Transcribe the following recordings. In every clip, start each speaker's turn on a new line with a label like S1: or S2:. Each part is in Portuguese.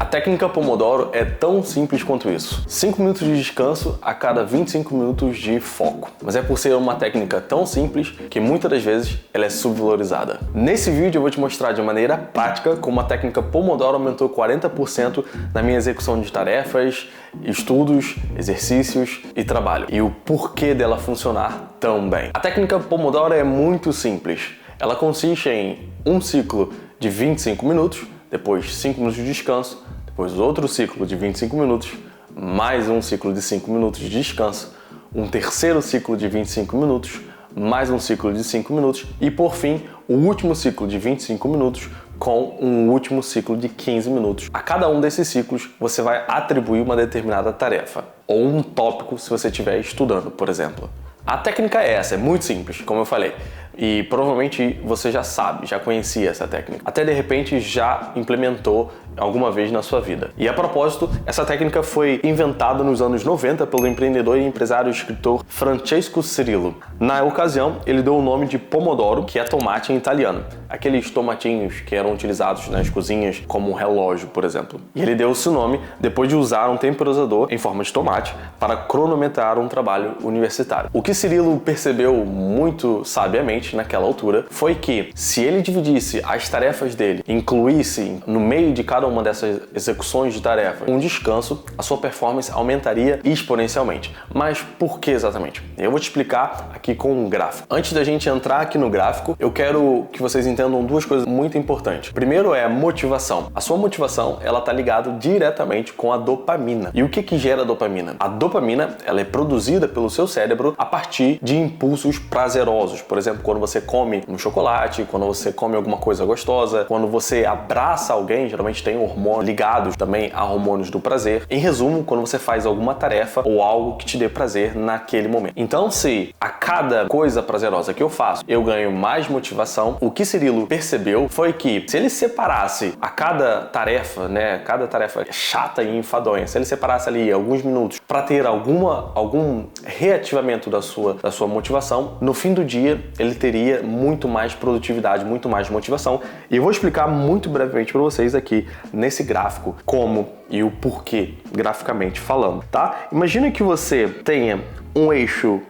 S1: técnica Pomodoro é tão simples quanto isso. 5 minutos de descanso a cada 25 minutos de foco. Mas é por ser uma técnica tão simples que muitas das vezes ela é subvalorizada. Nesse vídeo eu vou te mostrar de maneira prática como a técnica Pomodoro aumentou 40% na minha execução de tarefas, estudos, exercícios e trabalho. E o porquê dela funcionar tão bem. A técnica Pomodoro é muito simples. Ela consiste em um ciclo de 25 minutos, depois 5 minutos de descanso, depois outro ciclo de 25 minutos, mais um ciclo de 5 minutos de descanso, um terceiro ciclo de 25 minutos, mais um ciclo de 5 minutos e, por fim, o último ciclo de 25 minutos com um último ciclo de 15 minutos. A cada um desses ciclos, você vai atribuir uma determinada tarefa ou um tópico se você estiver estudando, por exemplo. A técnica é essa, é muito simples, como eu falei. E provavelmente você já sabe, já conhecia essa técnica. Até de repente já implementou alguma vez na sua vida. E a propósito, essa técnica foi inventada nos anos 90 pelo empreendedor e empresário e escritor Francesco Cirillo. Na ocasião, ele deu o nome de Pomodoro, que é tomate em italiano. Aqueles tomatinhos que eram utilizados nas cozinhas como um relógio, por exemplo. E ele deu esse nome depois de usar um temporizador em forma de tomate para cronometrar um trabalho universitário. O que Cirillo percebeu muito sabiamente naquela altura foi que se ele dividisse as tarefas dele, incluísse no meio de cada uma dessas execuções de tarefa um descanso, a sua performance aumentaria exponencialmente. Mas por que exatamente? Eu vou te explicar aqui com um gráfico. Antes da gente entrar aqui no gráfico, eu quero que vocês entendam duas coisas muito importantes. Primeiro é a motivação. A sua motivação, ela está ligada diretamente com a dopamina. E o que gera a dopamina? A dopamina, ela é produzida pelo seu cérebro a partir de impulsos prazerosos. Por exemplo, quando você come um chocolate, quando você come alguma coisa gostosa, quando você abraça alguém, geralmente tem hormônios ligados também a hormônios do prazer. Em resumo, quando você faz alguma tarefa ou algo que te dê prazer naquele momento. Então, se a cada coisa prazerosa que eu faço, eu ganho mais motivação, o que Cirillo percebeu foi que se ele separasse a cada tarefa, cada tarefa chata e enfadonha, se ele separasse ali alguns minutos para ter algum reativamento da sua motivação, no fim do dia ele teria muito mais produtividade, muito mais motivação. E eu vou explicar muito brevemente para vocês aqui nesse gráfico como e o porquê, graficamente falando, tá? Imagina que você tenha um eixo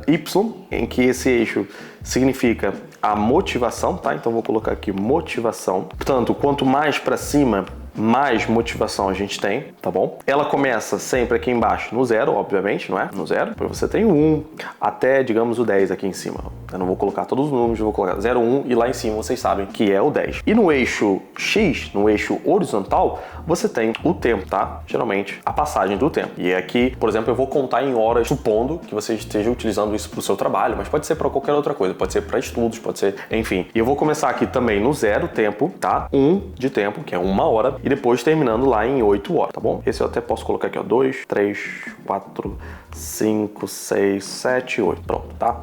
S1: Y, em que esse eixo significa a motivação, tá? Então vou colocar aqui motivação. Portanto, quanto mais para cima, mais motivação a gente tem, tá bom? Ela começa sempre aqui embaixo no 0, obviamente, não é? No 0, depois você tem o 1 até, digamos, o 10 aqui em cima. Eu não vou colocar todos os números, eu vou colocar 0, 1 e lá em cima vocês sabem que é o 10. E no eixo X, no eixo horizontal, você tem o tempo, tá? Geralmente, a passagem do tempo. E aqui, por exemplo, eu vou contar em horas, supondo que você esteja utilizando isso para o seu trabalho, mas pode ser para qualquer outra coisa, pode ser para estudos, pode ser, enfim. E eu vou começar aqui também no 0 tempo, tá? 1 de tempo, que é 1 hora, e depois terminando lá em 8 horas, tá bom? Esse eu até posso colocar aqui, ó, 2, 3, 4, 5, 6, 7, 8, pronto, tá?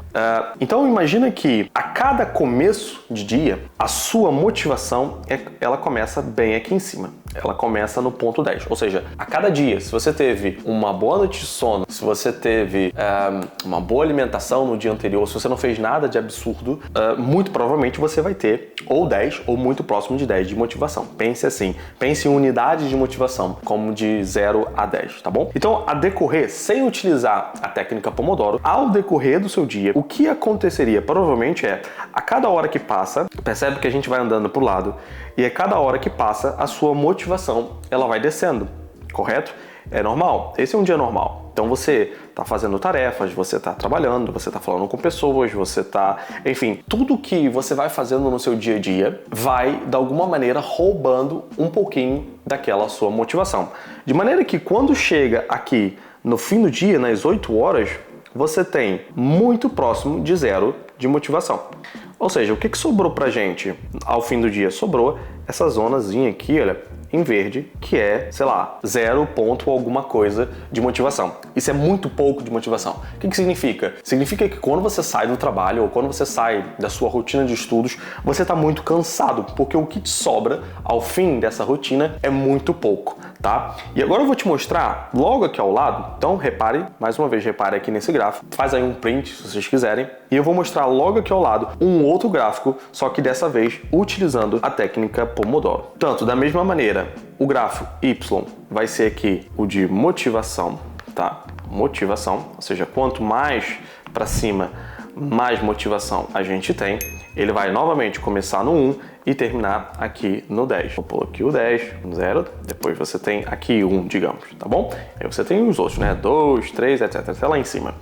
S1: Então imagina que a cada começo de dia, a sua motivação, ela começa bem aqui em cima. Ela começa no ponto 10, ou seja, a cada dia, se você teve uma boa noite de sono, se você teve uma boa alimentação no dia anterior, se você não fez nada de absurdo, muito provavelmente você vai ter ou 10 ou muito próximo de 10 de motivação. Pense assim, pense em unidades de motivação, como de 0 a 10, tá bom? Então, a decorrer, sem utilizar a técnica Pomodoro, ao decorrer do seu dia, o que aconteceria provavelmente a cada hora que passa, percebe que a gente vai andando pro lado, e a cada hora que passa, a sua motivação, ela vai descendo, correto? É normal, esse é um dia normal. Então você está fazendo tarefas, você está trabalhando, você está falando com pessoas, você está... Enfim, tudo que você vai fazendo no seu dia a dia vai, de alguma maneira, roubando um pouquinho daquela sua motivação. De maneira que quando chega aqui no fim do dia, nas 8 horas, você tem muito próximo de 0 de motivação. Ou seja, o que sobrou pra gente ao fim do dia? Sobrou essa zonazinha aqui, olha, em verde, que é, sei lá, 0 ponto alguma coisa de motivação. Isso é muito pouco de motivação. O que significa? Significa que quando você sai do trabalho ou quando você sai da sua rotina de estudos, você está muito cansado, porque o que te sobra ao fim dessa rotina é muito pouco. tá? E agora eu vou te mostrar logo aqui ao lado, então repare, mais uma vez, repare aqui nesse gráfico, faz aí um print se vocês quiserem, e eu vou mostrar logo aqui ao lado um outro gráfico, só que dessa vez utilizando a técnica Pomodoro. Tanto da mesma maneira, o gráfico Y vai ser aqui o de motivação, tá? Motivação, ou seja, quanto mais para cima, mais motivação a gente tem. Ele vai novamente começar no 1 e terminar aqui no 10. Vou pôr aqui o 10, 0, depois você tem aqui 1, digamos, tá bom? Aí você tem os outros, né? 2, 3, etc, até lá em cima.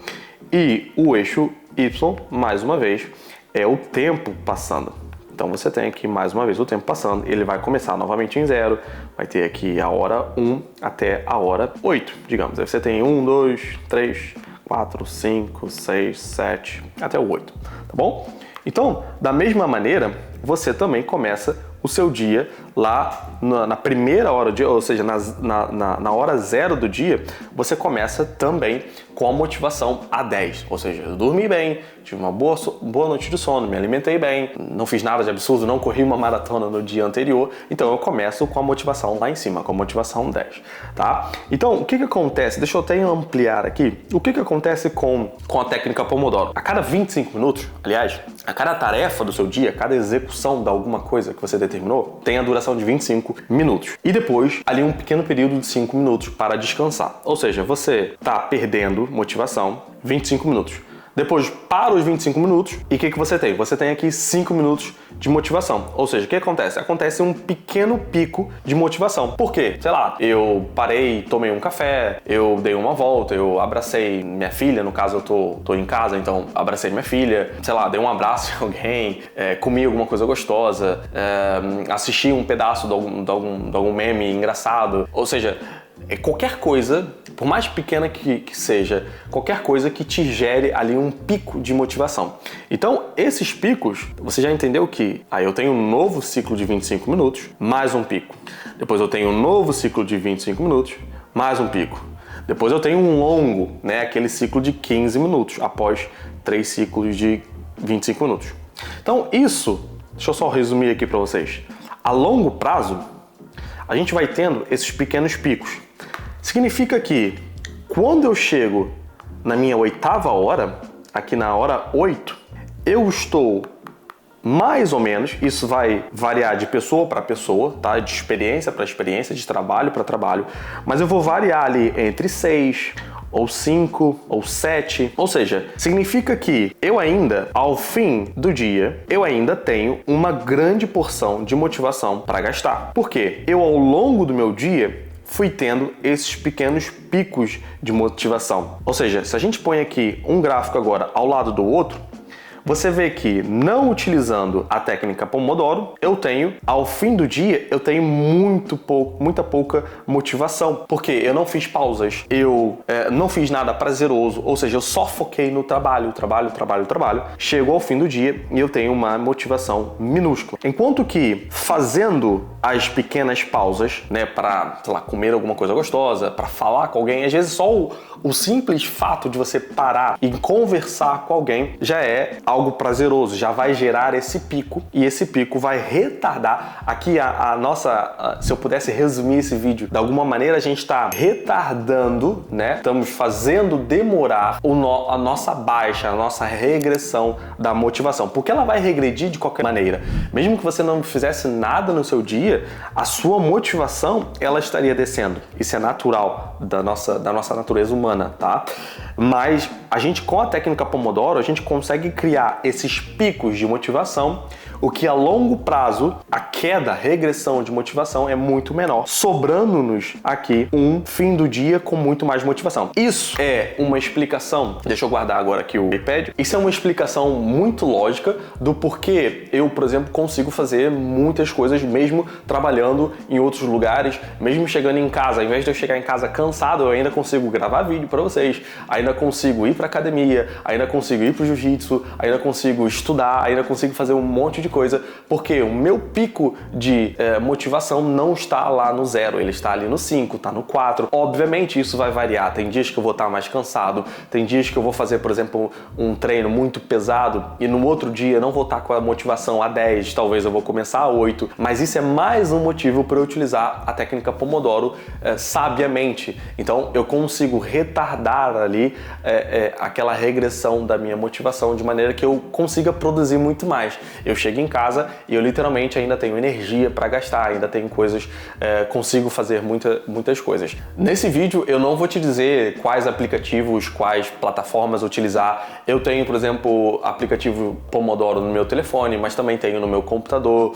S1: E o eixo Y, mais uma vez, é o tempo passando. Então você tem aqui mais uma vez o tempo passando, ele vai começar novamente em 0, vai ter aqui a hora 1 até a hora 8, digamos. Aí você tem 1, 2, 3, 4, 5, 6, 7, até o 8, tá bom? Então, da mesma maneira, você também começa o seu dia lá na primeira hora do dia, ou seja, na hora 0 do dia, você começa também com a motivação a 10. Ou seja, eu dormi bem, tive uma boa noite de sono, me alimentei bem, não fiz nada de absurdo, não corri uma maratona no dia anterior, então eu começo com a motivação lá em cima, com a motivação 10, tá? Então, o que acontece? Deixa eu até ampliar aqui. O que acontece com a técnica Pomodoro? A cada 25 minutos, aliás, a cada tarefa do seu dia, a cada execução de alguma coisa que você determinou, tem a duração de 25 minutos. E depois, ali um pequeno período de 5 minutos para descansar. Ou seja, você está perdendo motivação 25 minutos. Depois, para os 25 minutos, e o que você tem? Você tem aqui 5 minutos de motivação. Ou seja, o que acontece? Acontece um pequeno pico de motivação. Por quê? Sei lá, eu parei, tomei um café, eu dei uma volta, eu abracei minha filha, no caso eu tô em casa, então abracei minha filha, sei lá, dei um abraço em alguém, comi alguma coisa gostosa, assisti um pedaço de algum meme engraçado. Ou seja, qualquer coisa, por mais pequena que seja, qualquer coisa que te gere ali um pico de motivação. Então, esses picos, você já entendeu que eu tenho um novo ciclo de 25 minutos, mais um pico. Depois eu tenho um novo ciclo de 25 minutos, mais um pico. Depois eu tenho um longo, né, aquele ciclo de 15 minutos, após 3 ciclos de 25 minutos. Então, isso, deixa eu só resumir aqui para vocês. A longo prazo, a gente vai tendo esses pequenos picos. Significa que quando eu chego na minha 8ª hora, aqui na hora 8, eu estou mais ou menos, isso vai variar de pessoa para pessoa, tá? De experiência para experiência, de trabalho para trabalho, mas eu vou variar ali entre 6 ou 5 ou 7, ou seja, significa que eu ainda, ao fim do dia, eu ainda tenho uma grande porção de motivação para gastar. Por quê? Eu, ao longo do meu dia, fui tendo esses pequenos picos de motivação. Ou seja, se a gente põe aqui um gráfico agora ao lado do outro, você vê que não utilizando a técnica Pomodoro, eu tenho, ao fim do dia, eu tenho muita pouca motivação, porque eu não fiz pausas, eu não fiz nada prazeroso, ou seja, eu só foquei no trabalho. Chego ao fim do dia e eu tenho uma motivação minúscula. Enquanto que fazendo as pequenas pausas, né, para, sei lá, comer alguma coisa gostosa, para falar com alguém, às vezes só o simples fato de você parar e conversar com alguém já é algo prazeroso, já vai gerar esse pico, e esse pico vai retardar aqui a nossa, se eu pudesse resumir esse vídeo, de alguma maneira a gente está retardando, né? Estamos fazendo demorar a nossa baixa, a nossa regressão da motivação, porque ela vai regredir de qualquer maneira. Mesmo que você não fizesse nada no seu dia, a sua motivação, ela estaria descendo. Isso é natural da nossa natureza humana, tá? Mas a gente, com a técnica Pomodoro, a gente consegue criar esses picos de motivação, o que a longo prazo, a queda, a regressão de motivação é muito menor, sobrando-nos aqui um fim do dia com muito mais motivação. Isso é uma explicação, deixa eu guardar agora aqui o iPad, isso é uma explicação muito lógica do porquê eu, por exemplo, consigo fazer muitas coisas mesmo trabalhando em outros lugares, mesmo chegando em casa, ao invés de eu chegar em casa cansado, eu ainda consigo gravar vídeo para vocês, ainda consigo ir para academia, ainda consigo ir para o jiu-jitsu, ainda ainda consigo estudar, ainda consigo fazer um monte de coisa, porque o meu pico de motivação não está lá no 0, ele está ali no 5, está no 4. Obviamente isso vai variar, tem dias que eu vou estar mais cansado, tem dias que eu vou fazer, por exemplo, um treino muito pesado e no outro dia não vou estar com a motivação a 10, talvez eu vou começar a 8, mas isso é mais um motivo para eu utilizar a técnica Pomodoro sabiamente. Então eu consigo retardar ali aquela regressão da minha motivação de maneira que eu consiga produzir muito mais. Eu chego em casa e eu literalmente ainda tenho energia para gastar, ainda tenho coisas, consigo fazer muitas coisas. Nesse vídeo eu não vou te dizer quais aplicativos, quais plataformas utilizar. Eu tenho, por exemplo, aplicativo Pomodoro no meu telefone, mas também tenho no meu computador.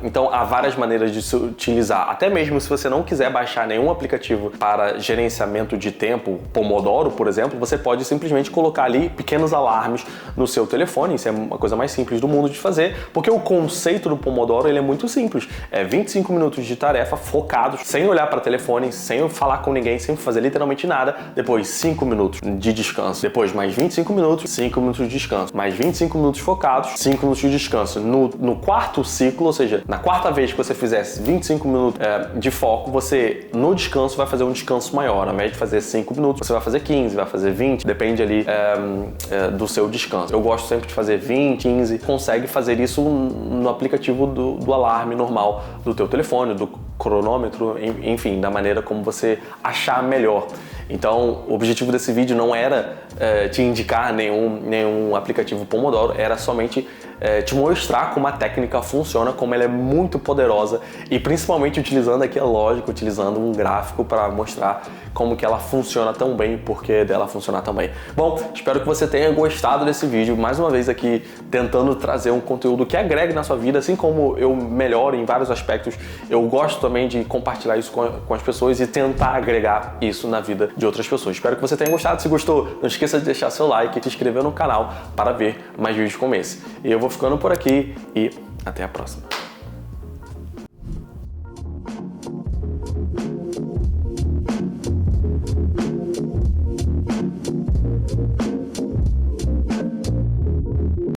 S1: Então há várias maneiras de se utilizar. Até mesmo se você não quiser baixar nenhum aplicativo para gerenciamento de tempo, Pomodoro, por exemplo, você pode simplesmente colocar ali pequenos alarmes no seu telefone. Isso é uma coisa mais simples do mundo de fazer, porque o conceito do Pomodoro ele é muito simples. É 25 minutos de tarefa focados, sem olhar para o telefone, sem falar com ninguém, sem fazer literalmente nada. Depois 5 minutos de descanso. Depois mais 25 minutos, 5 minutos de descanso. Mais 25 minutos focados, 5 minutos de descanso. No quarto ciclo, ou seja, na quarta vez que você fizesse 25 minutos de foco, você no descanso vai fazer um descanso maior. Ao invés de fazer 5 minutos, você vai fazer 15, vai fazer 20, depende ali do seu descanso. Eu gosto sempre de fazer 20, 15, consegue fazer isso no aplicativo do alarme normal do teu telefone, do cronômetro, enfim, da maneira como você achar melhor. Então, o objetivo desse vídeo não era te indicar nenhum aplicativo Pomodoro, era somente te mostrar como a técnica funciona, como ela é muito poderosa e principalmente utilizando aqui, é lógico, utilizando um gráfico para mostrar como que ela funciona tão bem e por que dela funcionar tão bem. Bom, espero que você tenha gostado desse vídeo, mais uma vez aqui tentando trazer um conteúdo que agregue na sua vida, assim como eu melhoro em vários aspectos, eu gosto também de compartilhar isso com as pessoas e tentar agregar isso na vida de outras pessoas. Espero que você tenha gostado. Se gostou, não esqueça de deixar seu like e se inscrever no canal para ver mais vídeos como esse. E eu vou ficando por aqui e até a próxima.